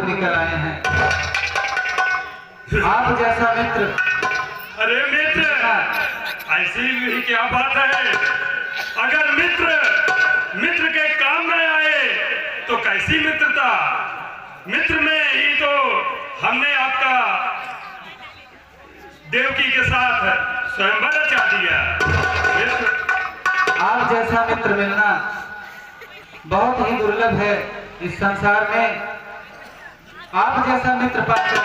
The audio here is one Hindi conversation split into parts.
दूरी कराए हैं। आप जैसा मित्र। अरे मित्र, ऐसी भी क्या बात है? अगर मित्र के काम में आए तो कैसी मित्रता? मित्र में ही तो हमने आपका देवकी के साथ स्वयंवर रचा दिया। मित्र, आप जैसा मित्र मिलना बहुत ही दुर्लभ है इस संसार में। आप जैसा मित्र पाकर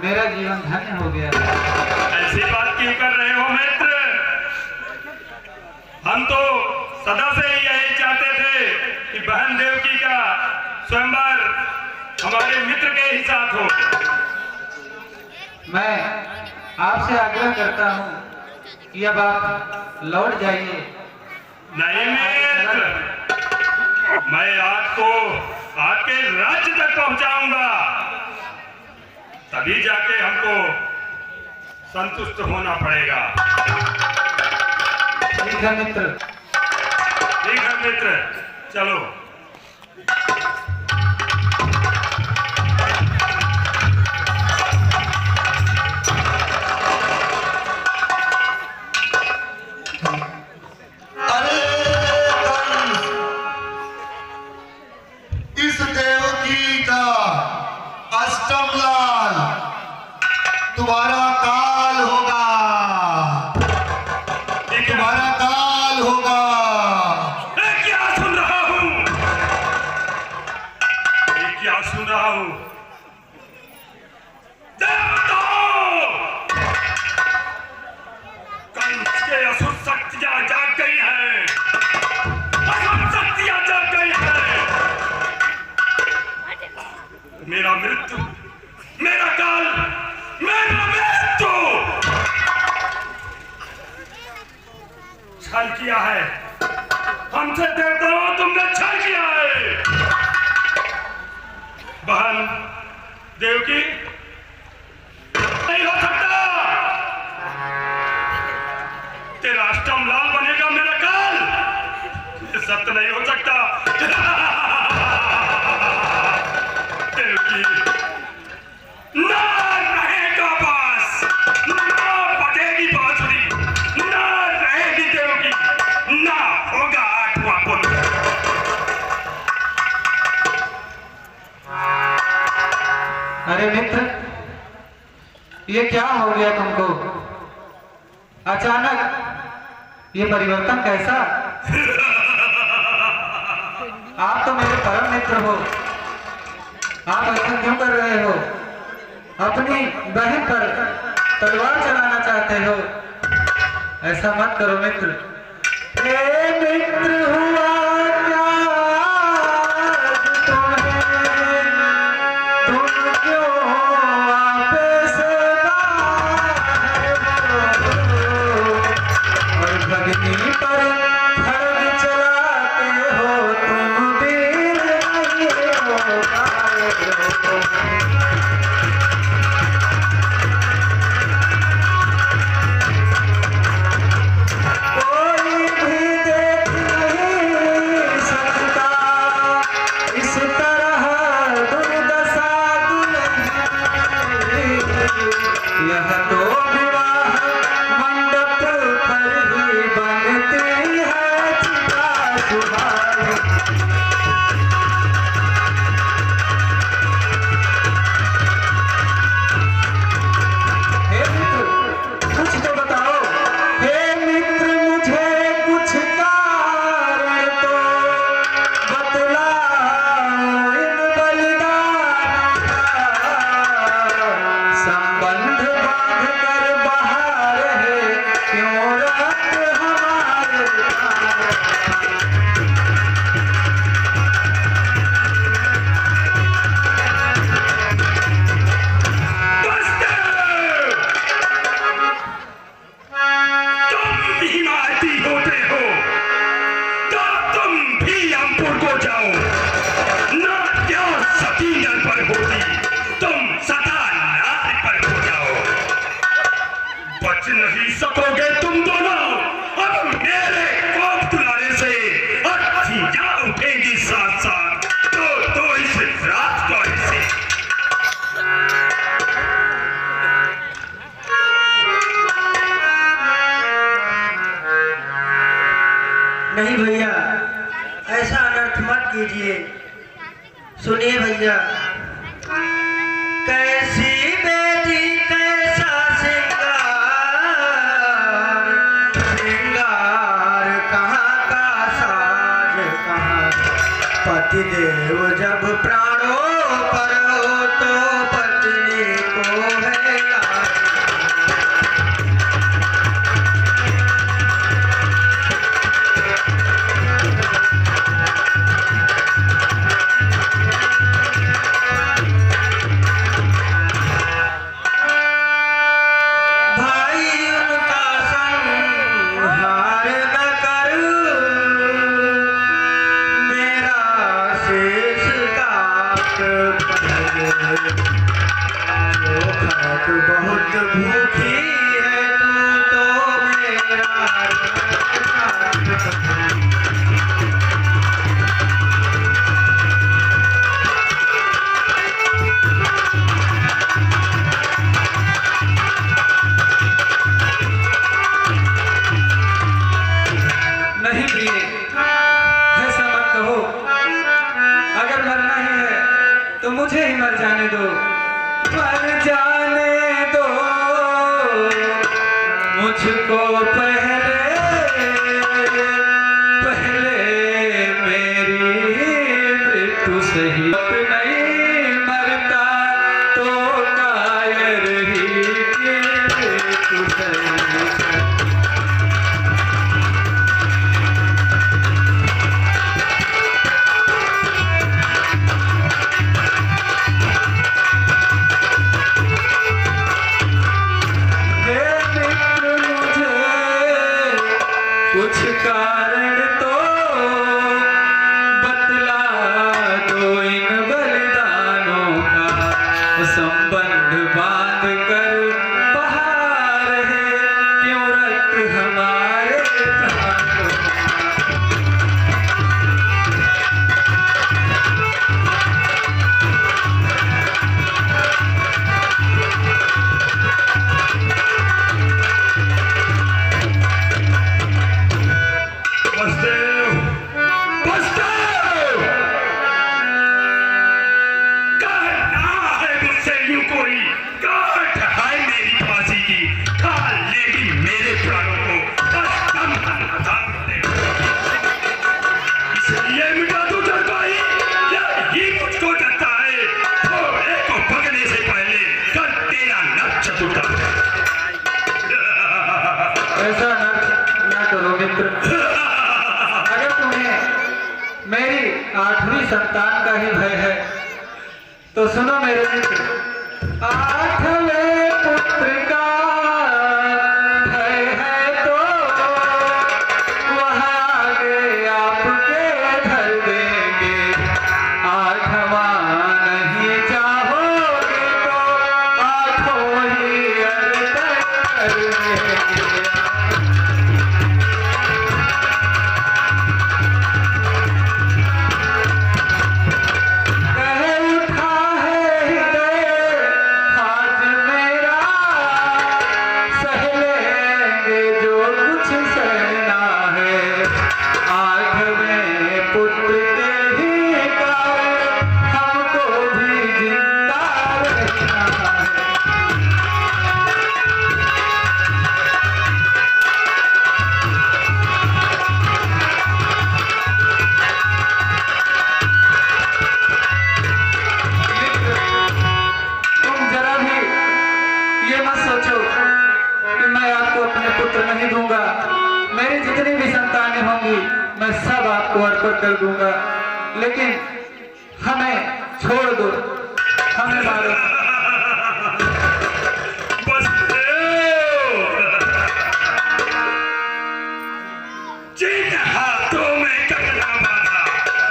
मेरा जीवन धन्य हो गया। ऐसी बात क्यों कर रहे हो मित्र? हम तो सदा से ही यही चाहते थे कि बहन देवकी का स्वयंवर हमारे मित्र के ही साथ हो। मैं आपसे आग्रह करता हूँ कि अब आप लौट जाइए। नहीं मित्र, मैं आपको आपके राज्य तक पहुंचाऊंगा, तभी जाके हमको संतुष्ट होना पड़ेगा। ठीक है मित्र। ठीक है मित्र, चलो। तुम्हारा काल होगा, तुम्हारा काल होगा। मैं क्या सुन रहा हूँ? मैं क्या सुन रहा हूँ? कंस के असुर शक्तियां जाग गई हैं, असुर शक्तियां जाग गई हैं। मेरा मृत्यु, मेरा काल, मेरा मृत्यु छल किया है। हमसे देवताओं तुमने छल किया है। बहन देवकी, नहीं हो सकता। तेरा अष्टम लाल बनेगा मेरा काल, ये सत्य नहीं हो सकता। देवकी ना रहेगा बास, ना बजेगी बांसुरी, ना रहेगी देवकी, ना होगा आठवां पुत्र। अरे मित्र, ये क्या हो गया तुमको? अचानक ये परिवर्तन कैसा? आप तो मेरे परम मित्र हो, आप ऐसा क्यों कर रहे हो? अपनी बहन पर तलवार चलाना चाहते हो? ऐसा मत करो मित्र। हे मित्र हुआ क्या तुम्हें, तुम क्यों आपे से बाहर हो और भगनी पर खड्ग चलाते हो? तुम वीर नहीं हो कायर हो। यह तो विवाह मंडप पर ही बनती है चिता सुहानी। हे मित्र, कुछ तो बताओ। हे मित्र, मुझे कुछ कारण तो बतलाओ। इन बलिदान का संबंध बांध कर बाहर है, क्यों रक्त हमारे तुम भी मारती होते हो तो तुम भी हमपुर को जाओ। ना क्या सती नर पर होती, तुम सदा नारी पर हो जाओ। बच नहीं सकोगे तुम दोनों अब मेरे कोप तुलाने से। अर्थियां उठेंगी साथ साथ तो इस रात को ऐसे नहीं भैया, ऐसा अनर्थ मत कीजिए। सुनिए भैया, कैसी बेटी कैसा श्रृंगार, श्रृंगार कहाँ का साज कहाँ। पतिदेव जब प्राणों पर हो तो पत्नी को है लाज। बहुत भूखी है तू तो मेरा नहीं प्रिय, ऐसा मत कहो। अगर मरना ही है तो मुझे ही मर जाने दो, मर जाने दो मुझको पहले, पहले मेरी मृत्यु सही। नहीं मरता तो कायर ही की मृत्यु सही। कुछ कारण तो बतला दो इन बलिदानों का, संबंध बांध कर बहार है क्यों रक्त हमारे प्राणों का। ऐसा ना करो मित्र। अगर तुम्हें मेरी 8वीं संतान का ही भय है तो सुनो मेरे मित्र, 8वें पुत्र का भय है तो वह आगे आपके धर देंगे। 8वां नहीं चाहोगे तो 8 ही अर्पण करेंगे। नहीं दूंगा, मेरी जितनी भी संतानें होंगी मैं सब आपको अर्पण कर दूंगा, लेकिन हमें छोड़ दो, हमें मारो। बस जिन हाथों में कंगना बांधा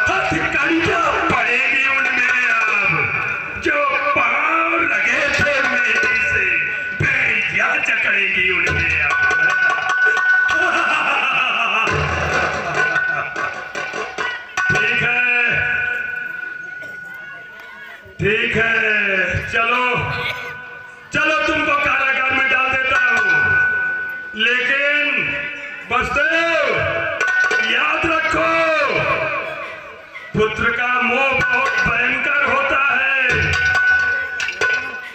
हथकड़ियां पड़ेगी उनमें अब, जो पांव लगे थे मेरी से बेड़ियां जकड़ेगी उनमें अब। ठीक है, चलो चलो तुमको कारागार में डाल देता हूं, लेकिन बसदेव याद पुत्र का मोह बहुत भयंकर होता है।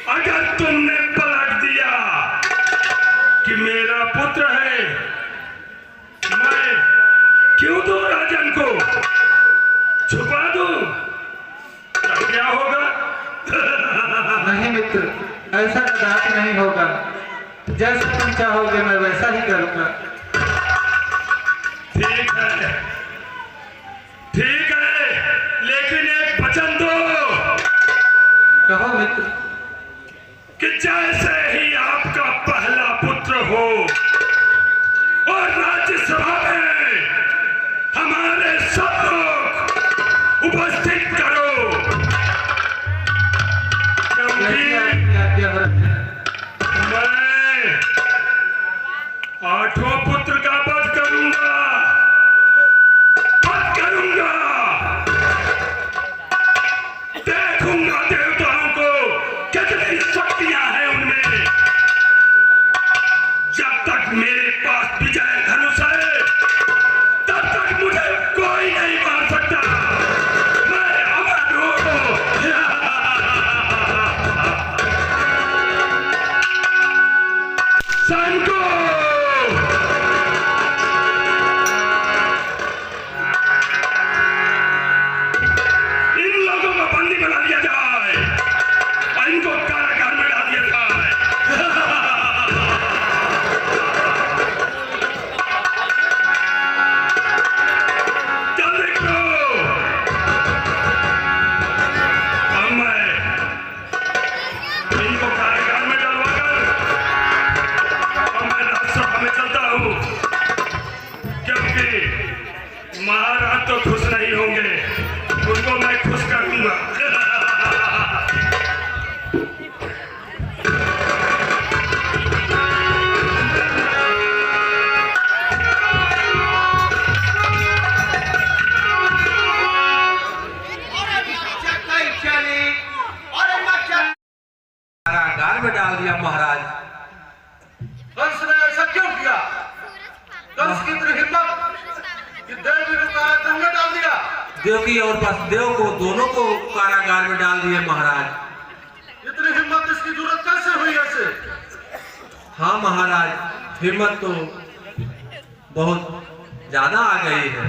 अगर तुमने पलट दिया कि मेरा पुत्र है, मैं क्यों दूं राजन को, छुपा दूं, तब क्या होगा? नहीं मित्र, ऐसा कदापि नहीं होगा। जैसा तुम चाहोगे मैं वैसा ही करूंगा। ठीक है, ठीक है, लेकिन एक वचन दो कहो मित्र। कि जैसे ही आपका पहला पुत्र हो और राज्यसभा में हमारे सब लोग उपस्थित करो, क्योंकि मैं 8वां पुत्र का वध करूंगा, वध करूंगा। देखूंगा देवताओं को कितनी शक्तियां हैं उनमें। जब तक मेरे पास विजय धनुष है, तब तक मुझे कोई नहीं मार सकता। मैं अमर हूं। सैनिकों, इन लोगों को बंदी बना लिया जाए और इनको कारागार में डाल दिया जाए। जल्दी करो। अब मैं इनको कारागार में डलवाकर मैं राज्यसभा में चलता हूँ, क्योंकि महाराज तो खुश नहीं होंगे, उनको मैं खुश करूंगा। कारागार में डाल दिया महाराज। कंस ने ऐसा क्यों किया? कंस की इतनी हिम्मत कि देवी को कारागृह में डाल दिया। देवकी और वसुदेव को दोनों को कारागार में डाल दिए महाराज। इतनी हिम्मत, इसकी जरूरत कैसे हुई ऐसे? हाँ महाराज, हिम्मत तो बहुत ज्यादा आ गई है।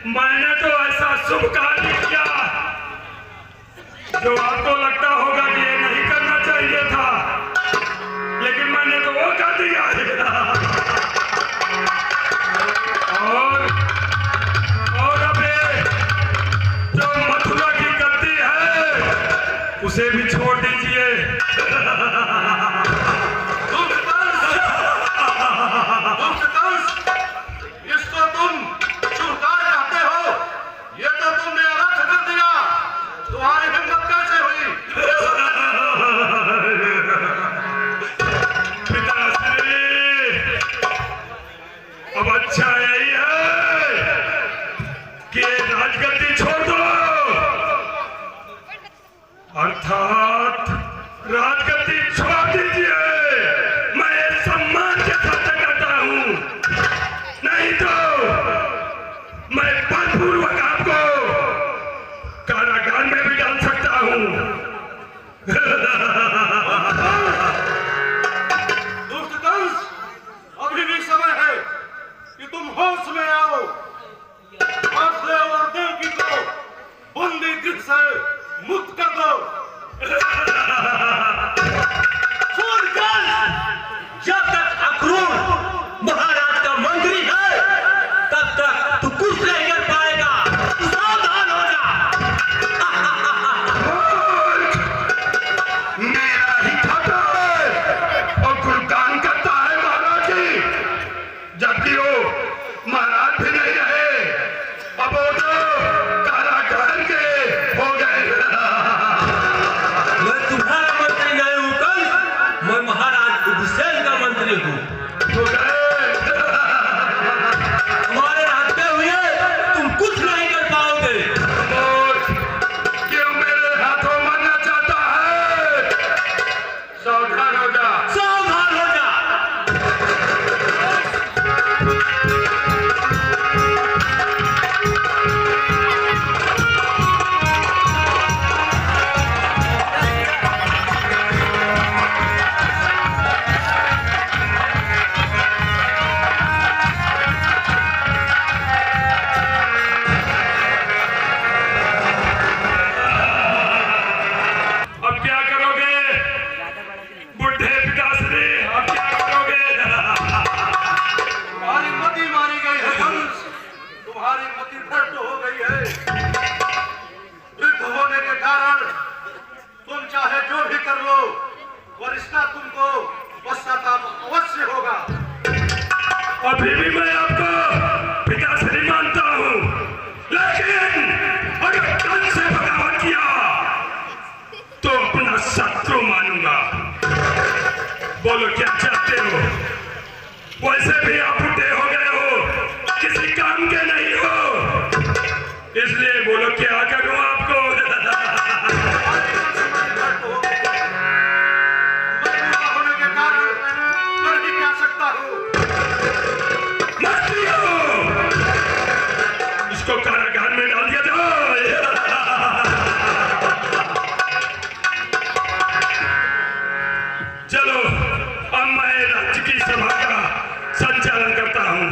मैंने तो ऐसा शुभ कार्य किया जो आपको लगता होगा कि ये नहीं करना चाहिए था, लेकिन मैंने तो वो कर दिया और अब ये जो मथुरा की गद्दी है उसे भी छोड़ दीजिए। इसको तुम चुरकार कहते हो? ये तो तुमने अनर्थ कर दिया। तुम्हारी हिम्मत कैसे हुई? पिताश्री, अब अच्छा यही है कि राजगद्दी छोड़ दो, अर्थात राजगद्दी छोड़ दीजिए। मैं ये सम्मान के साथ करता हूं, नहीं तो मैं बलपूर्वक आपको कारागार में भी डाल सकता हूं। दुष्ट कंस, अभी भी समय है कि तुम होश में आओ। वासुदेव और देवकी को बंदी गृह से मुक्त कर दो। जब तक अक्रूर महाराज का मंत्री है, तब तक तू कुछ नहीं कर पाएगा। तू सावधान हो जा। मेरा ही खाता है और गुणगान करता है महाराज जी, जबकि वो महाराज भी नहीं रहे, अब वो तो कारागार के हो गए। अभी भी मैं आपको पिता से नहीं मानता हूं, लेकिन अगर कंस से बगावत किया तो अपना शत्रु मानूंगा। बोलो क्या चाहते हो? वैसे भी आप बुढ़े हो गए हो, किसी काम के नहीं हो, इसलिए बोलो क्या करूं आपको? होने के कारण कर भी क्या सकता हूँ। मत दियो! इसको कारागार में डाल दिया जाए। चलो अब मैं राज्य की सभा का संचालन करता हूँ।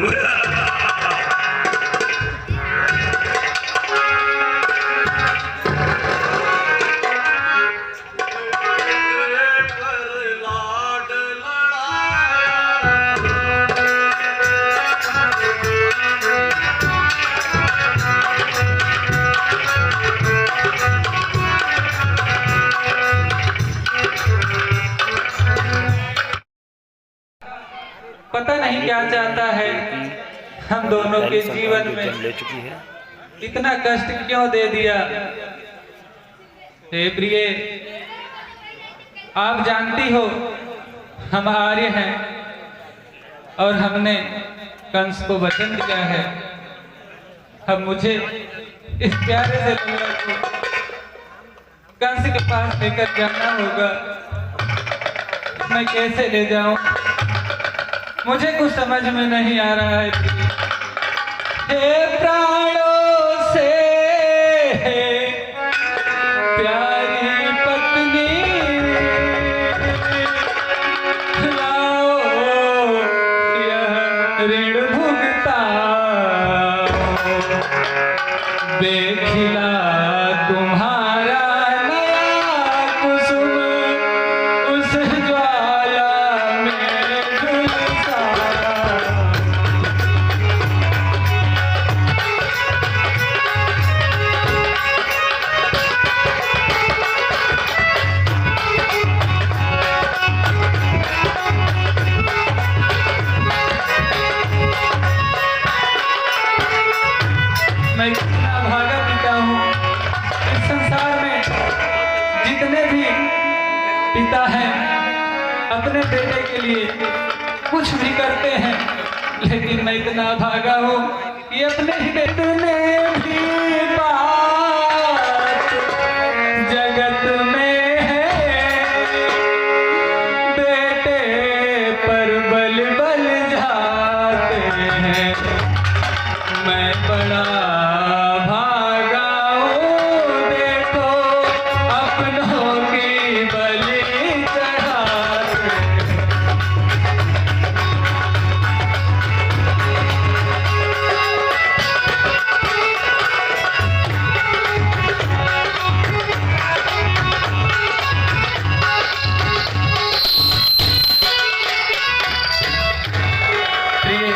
पता नहीं क्या चाहता है हम दोनों के जीवन में इतना कष्ट क्यों दे दिया। हे प्रिय, आप जानती हो हम आर्य हैं और हमने कंस को वचन दिया है। अब मुझे इस प्यारे से लल्ला को कंस के पास लेकर जाना होगा। मैं कैसे ले जाऊं, मुझे कुछ समझ में नहीं आ रहा है। हे प्राणों से प्यारी पत्नी, लाओ यह ऋण भुगताओ, बेखिला तुम्हारा नया कुसुम उस ज्वाला में झुलसाया। मैं कितना भागा पिता हूँ। इस संसार में जितने भी पिता हैं अपने बेटे के लिए कुछ भी करते हैं, लेकिन मैं इतना भागा हूँ कि अपने ही बेटे ने भी बात जगत में है, बेटे पर बल बल जाते हैं। मैं बड़ा भागा हूँ, देखो अपनों की बलि चढ़ाते। प्रिय,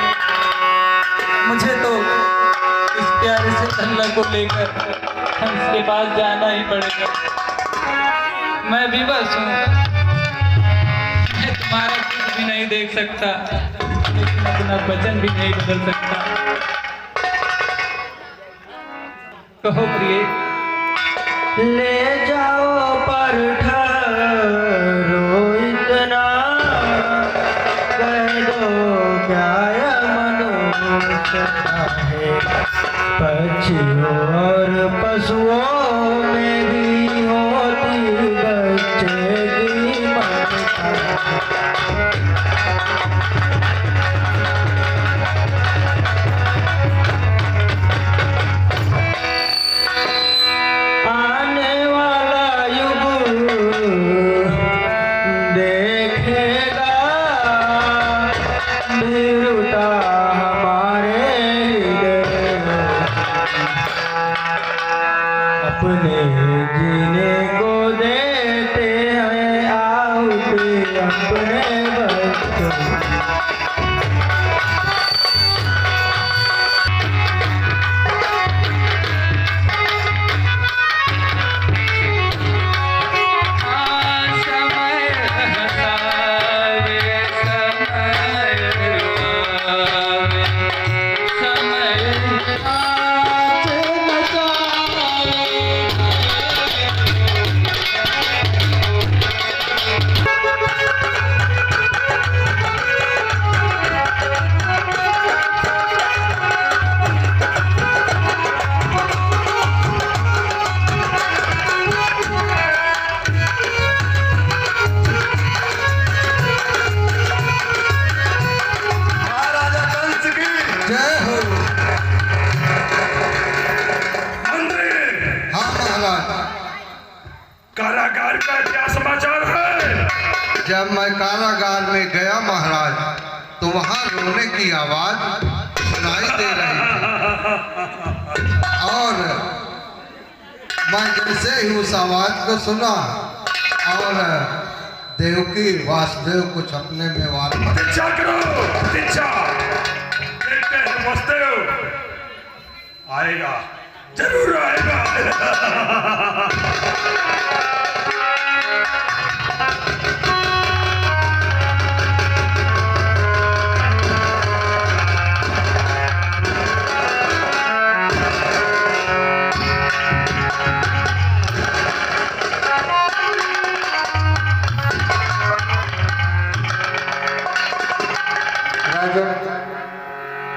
मुझे तो इस प्यारे से लल्ला को लेकर हंस के पास जाना ही पड़ेगा। मैं विवश हूँ, मैं तुम्हारा कुछ भी नहीं देख सकता, लेकिन अपना वचन भी नहीं बदल सकता। कहो प्रिय। ले जाओ पर ठहरो इतना, कह दो क्या यह मनुष्य है। पक्षियों और पशुओं में भी होती बच्चे की ममता। आने वाला युग देखेगा भीरुता हमारे हृदय। कारागार का क्या समाचार है? जब मैं कारागार में गया महाराज, तो वहां रोने की आवाज सुनाई दे रही थी, और मैं जैसे ही उस आवाज को सुना और देवकी वासुदेव कुछ अपने में वार दीक्षा करो, दीक्षा। देखते हैं वासुदेव आएगा, जरूर आएगा।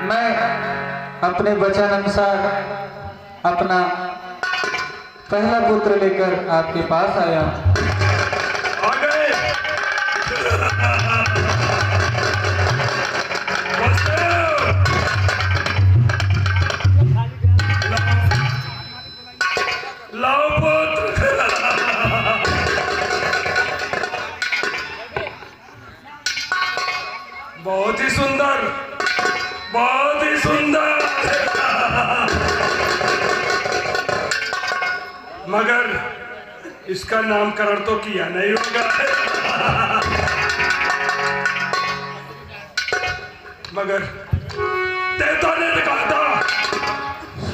मैं अपने वचन अनुसार अपना पहला पुत्र लेकर आपके पास आया हूं। आ गए। वासुदेव, लाओ पुत्र। बहुत ही सुंदर, बहुत ही सुंदर। मगर इसका नामकरण तो किया नहीं होगा। मगर देवता ने कहा था,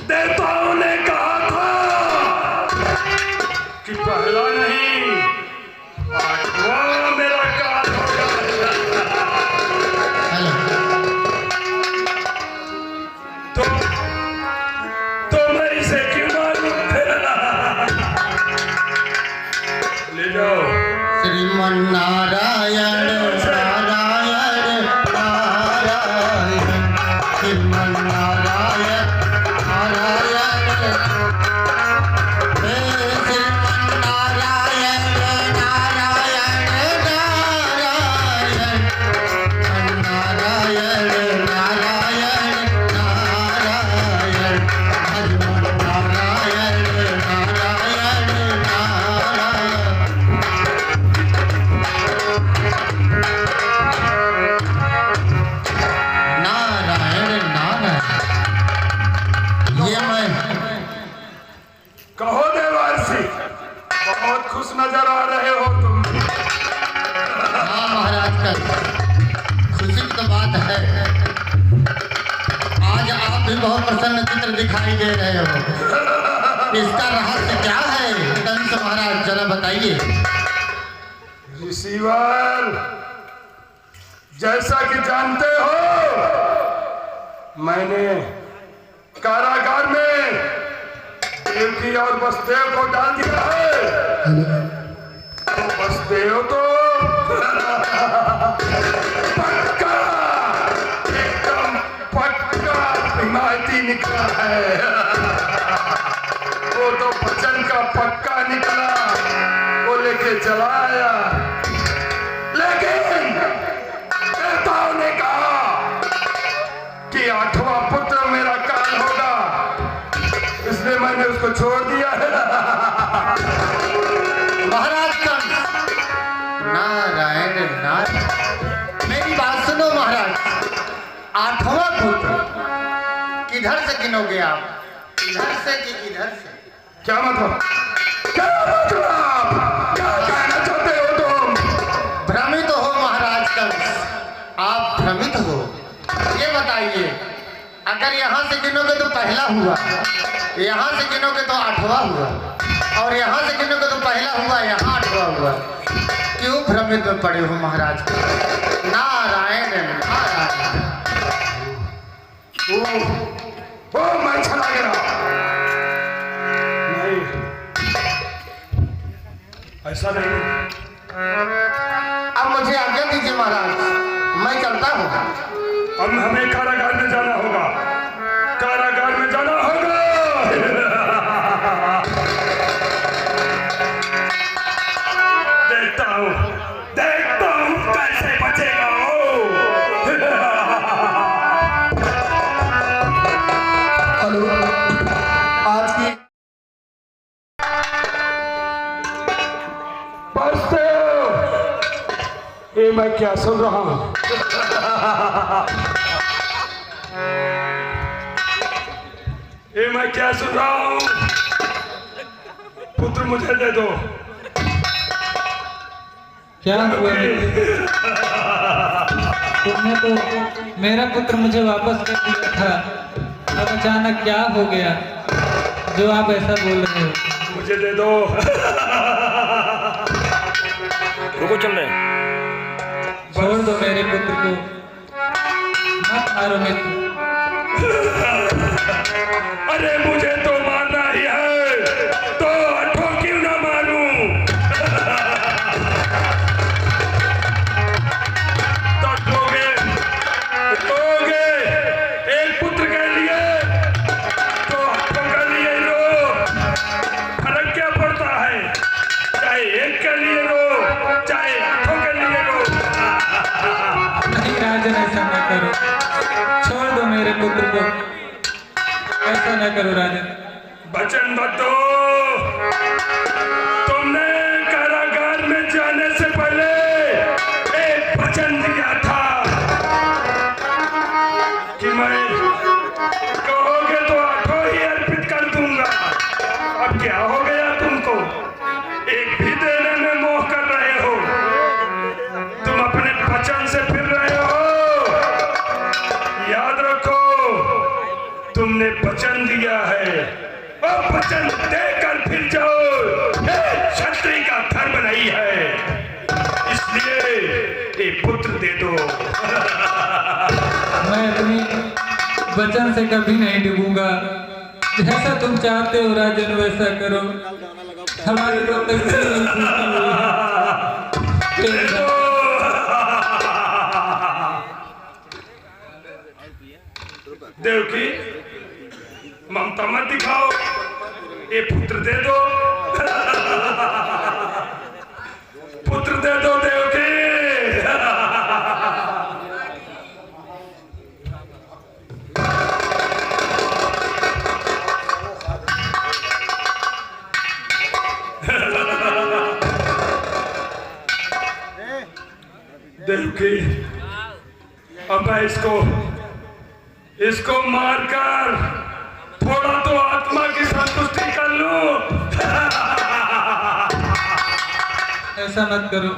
देवताओं ने कहा था कि पहला नहीं, आठवां मेरा काल होगा। तो मैं इसे क्यों मारूं? ले जाओ। श्रीमन नारायण नारायण नारायण, श्रीमन नारायण नारायण, हे श्रीमन नारायण नारायण नारायण, नारायण नारायण नारायण, श्रीमन नारायण नारायण नारायण। नारायण नारायण, ये मैं कहो देवासी, बहुत खुश नजर आ रहे हो तुम। हाँ महाराज का खुशी की तो बात है, आज आप भी बहुत प्रसन्न चित्र दिखाई दे रहे हो। इसका रहस्य क्या है कंस महाराज, जरा बताइए। ऋषिवर, जैसा कि जानते हो, मैंने कारागार में देवकी और वसुदेव को डाल दिया है। तो वसुदेव तो पक्का, एकदम पक्का हिमायती निकला है। वो तो वचन का पक्का निकला, वो लेके चला आया। लेकिन देवताओं ने कहा कि आठवां पुत्र मेरा काल होगा, इसलिए मैंने उसको छोड़ दिया है। महाराज कंस, नारायण नारायण, मेरी बात सुनो महाराज। आठवां पुत्र किधर से गिनोगे आप? इधर से कि इधर से? क्या मतलब? क्या मतलब? क्या कहना चाहते हो तुम? भ्रमित हो महाराज कंस, आप भ्रमित हो। ये बताइए, अगर यहाँ से गिनोगे तो पहला हुआ, यहाँ से गिनोगे तो आठवां हुआ, और यहाँ से गिनोगे तो पहला हुआ, यहाँ आठवां हुआ। क्यों भ्रमित में पड़े हो महाराज? नारायण नारायण। ओ मैं चला गया। नहीं, ऐसा नहीं। अब मुझे आज्ञा दीजिए महाराज, मैं चलता हूँ। अब हमें कारागार में जाना होगा, कारागार में जाना होगा। देखता हूँ कैसे बचेगा वो। मैं क्या सुन रहा हूँ? ये मैं क्या सुन रहा हूँ? पुत्र मुझे दे दो। क्या हुआ? तुमने तो मेरा पुत्र मुझे वापस कर दिया था, अब अचानक क्या हो गया जो आप ऐसा बोल रहे हो? मुझे दे दो। रुको, चल रहे हैं। छोड़ दो मेरे पुत्र को, मत मारो मित्र। अरे मुझे तो मारना ही है, तो अठो क्यों ना मारूं? तो दोगे एक पुत्र के लिए, तो अठो के लिए लो। फर्क क्या पड़ता है? चाहे एक के लिए लो, चाहे अठो के लिए लो। नहीं राजन, ऐसा न करो, छोड़ दो मेरे पुत्र को, ऐसा न करो राजन। वचन मत दो। तुमने कारागार में जाने से पहले एक वचन दिया था कि मैं कहोगे तो आठों ही अर्पित कर दूंगा। अब क्या हो गया तुमको? एक भी देने में मोह कर रहे हो। तुम अपने वचन से फिर रहे हो। याद रखो, तुमने वचन दिया है और वचन देकर फिर जाओ। क्षत्रिय का धर्म नहीं है, इसलिए एक पुत्र दे दो। मैं अपनी वचन से कभी नहीं डूबूंगा। जैसा तुम चाहते हो राजन, वैसा करो। हमारी तो तकदीर ही टूटी हुई है। देवकी, ममता मत दिखाओ, ये पुत्र दे दो। पुत्र दे दो देवकी। देवकी, अब मैं इसको मारकर थोड़ा तो आत्मा की संतुष्टि कर लूं। ऐसा मत करो।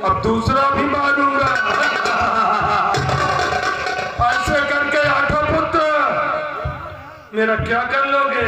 अब दूसरा भी मारूंगा। ऐसे करके आठों पुत्र मेरा क्या कर लोगे?